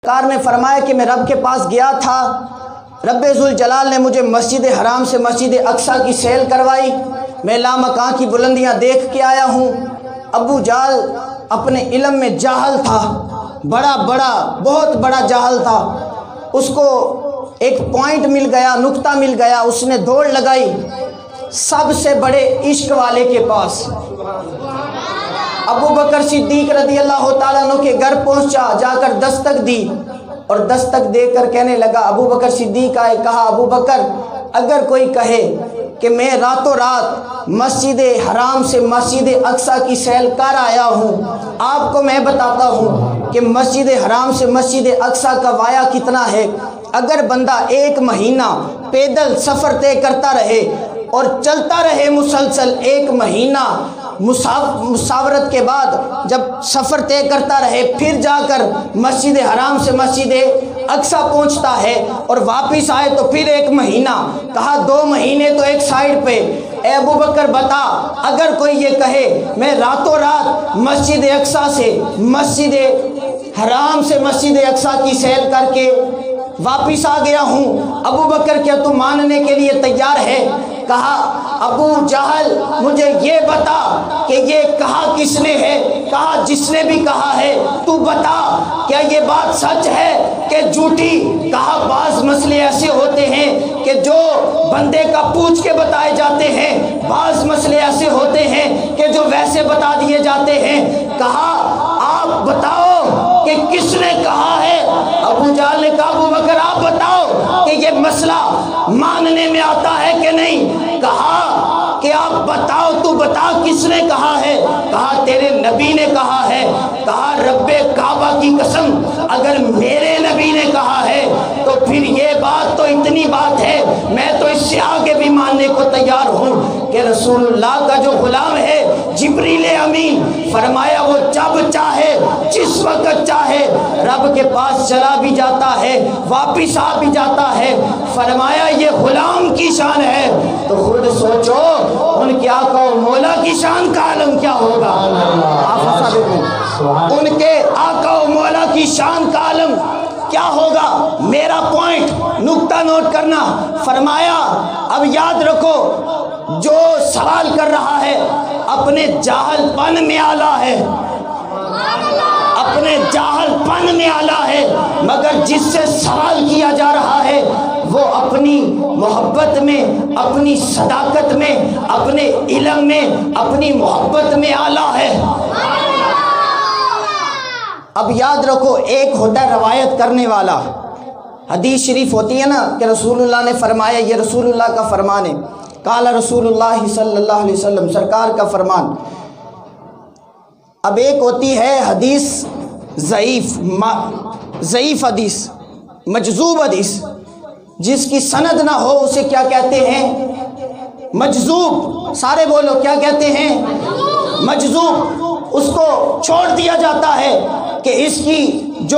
سرکار نے فرمایا کہ میں رب کے پاس گیا تھا، رب ذوالجلال نے مجھے مسجد حرام سے مسجد اقصیٰ کی سیل کروائی، میں لامکاں کی بلندیاں دیکھ کے آیا ہوں۔ ابو جہل اپنے علم میں جاہل تھا، بہت بڑا جاہل تھا۔ اس کو ایک پوائنٹ مل گیا، نقطہ مل گیا، اس نے دوڑ لگائی سب سے بڑے عشق والے کے پاس۔ ابو بکر صدیق رضی اللہ تعالیٰ عنہ کے گھر پہنچا، جا کر دستک دی اور دستک دے کر کہنے لگا، ابو بکر صدیق آئے، کہا ابو بکر اگر کوئی کہے کہ میں راتوں رات مسجد حرام سے مسجد اقصیٰ کی سیل کر آیا ہوں، آپ کو میں بتاتا ہوں کہ مسجد حرام سے مسجد اقصیٰ کا وایہ کتنا ہے۔ اگر بندہ 1 مہینہ پیدل سفر طے کرتا رہے اور چلتا رہے مسلسل 1 مہینہ، مسافرت کے بعد جب سفر طے کرتا رہے، پھر جا کر مسجد حرام سے مسجد اقصیٰ پہنچتا ہے اور واپس آئے تو پھر 1 مہینہ، کہا 2 مہینے تو ایک سائیڈ پہ۔ اے ابو بکر بتا، اگر کوئی یہ کہے میں راتوں رات مسجد اقصیٰ سے مسجد حرام سے مسجد اقصیٰ کی سیل کر کے واپس آ گیا ہوں، ابو بکر کیا تو ماننے کے لیے تیار ہے؟ کہا ابو جہل مجھے یہ بتا کہ یہ کہا کس نے ہے؟ کہا جس نے بھی کہا ہے تو بتا، کیا یہ بات سچ ہے کہ جھوٹی؟ کہا بعض مسئلے ایسے ہوتے ہیں کہ جو بندے کا پوچھ کے بتائے جاتے ہیں، بعض مسئلے ایسے ہوتے ہیں کہ جو ویسے بتا دیے جاتے ہیں۔ کہا آپ بتاؤ کہ کس نے کہا ہے؟ ابو جہل نے کہا ابو بکر آپ بتاؤ کہ یہ مسئلہ ماننے میں آتا ہے کہ نہیں؟ کہا کہ آپ بتاؤ، تو بتا کس نے کہا ہے؟ کہا تیرے نبی نے کہا ہے۔ کہا رب کعبہ کی قسم اگر میرے نبی نے کہا ہے تو پھر یہ بات تو اتنی بات ہے، میں تو اس سے آگے بھی ماننے کو تیار ہوں کہ رسول اللہ کا جو غلام ہے جبریل امین، فرمایا وہ جب چاہے جس وقت چاہے رب کے پاس چلا بھی جاتا ہے، واپس آ بھی جاتا ہے۔ فرمایا یہ غلام کی شان ہے، تو خود سوچو ان کے آقا و مولا کی شان کا عالم کیا ہوگا؟ ان کے آقا و مولا کی شان کا عالم کیا ہوگا؟ میرا پوائنٹ نقطہ نوٹ کرنا۔ فرمایا اب یاد رکھو جو سوال کر رہا ہے اپنے جاہل پن میں آلہ ہے، اپنے جاہل پن میں آلہ ہے، مگر جس سے سوال کیا جا رہا ہے وہ اپنی محبت میں، اپنی صداقت میں، اپنے علم میں، اپنی محبت میں آلہ ہے۔ اب یاد رکھو ایک ہوتا ہے روایت کرنے والا، حدیث شریف ہوتی ہے نا کہ رسول اللہ نے فرمایا، یہ رسول اللہ کا فرمان ہے، قال رسول اللہ صلی اللہ علیہ وسلم، سرکار کا فرمان۔ اب ایک ہوتی ہے حدیث ضعیف حدیث، مجذوب حدیث، جس کی سند نہ ہو اسے کیا کہتے ہیں؟ مجذوب۔ سارے بولو کیا کہتے ہیں؟ مجذوب۔ اس کو چھوڑ دیا جاتا ہے کہ اس کی جو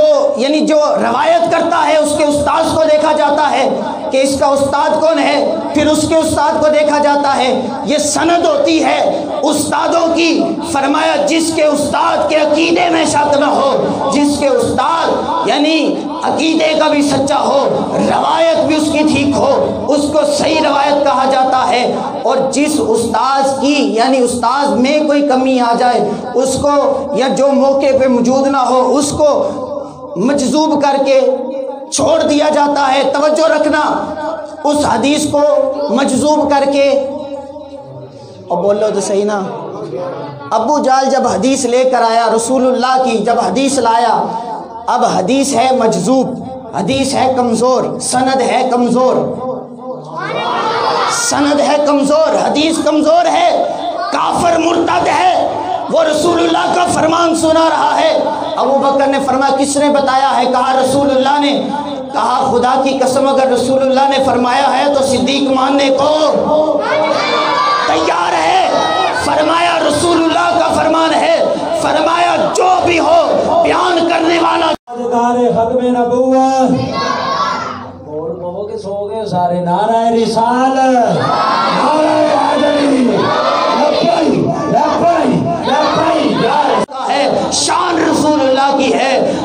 روایت کرتا ہے اس کے استاد کو دیکھا جاتا ہے کہ اس کا استاد کون ہے، پھر اس کے استاد کو دیکھا جاتا ہے، یہ سند ہوتی ہے استادوں کی۔ فرمایا جس کے استاد کے عقیدے میں شک نہ ہو، جس کے استاد یعنی عقیدے کا بھی سچا ہو، روایت بھی اس کی ٹھیک ہو، اس کو صحیح روایت کہا جاتا ہے۔ اور جس استاد کی یعنی استاد میں کوئی کمی آ جائے اس کو، یا جو موقع پہ موجود نہ ہو اس کو مجذوب کر کے چھوڑ دیا جاتا ہے۔ توجہ رکھنا، اس حدیث کو مجذوب کر کے، اور بولو تو صحیح نا۔ ابو جہل جب حدیث لے کر آیا رسول اللہ کی، جب حدیث لایا، اب حدیث ہے مجذوب، حدیث ہے کمزور، سند ہے کمزور، سند ہے کمزور، حدیث کمزور ہے، کافر مرتد ہے، وہ رسول اللہ کا فرمان سنا رہا ہے۔ ابو بکر نے فرمایا کس نے بتایا ہے؟ کہا رسول اللہ نے۔ کہا خدا کی قسم اگر رسول اللہ نے فرمایا ہے تو صدیق ماننے کو تیار ہے۔ فرمایا رسول اللہ کا فرمان ہے، فرمایا جو بھی ہو بیان کرنے والا ختم نبوت بول بہو کے سو گئے سارے، نعرہ رسالت، نعرہ حیدری، لبیک لبیک لبیک، ہے، شان رسول اللہ کی ہے۔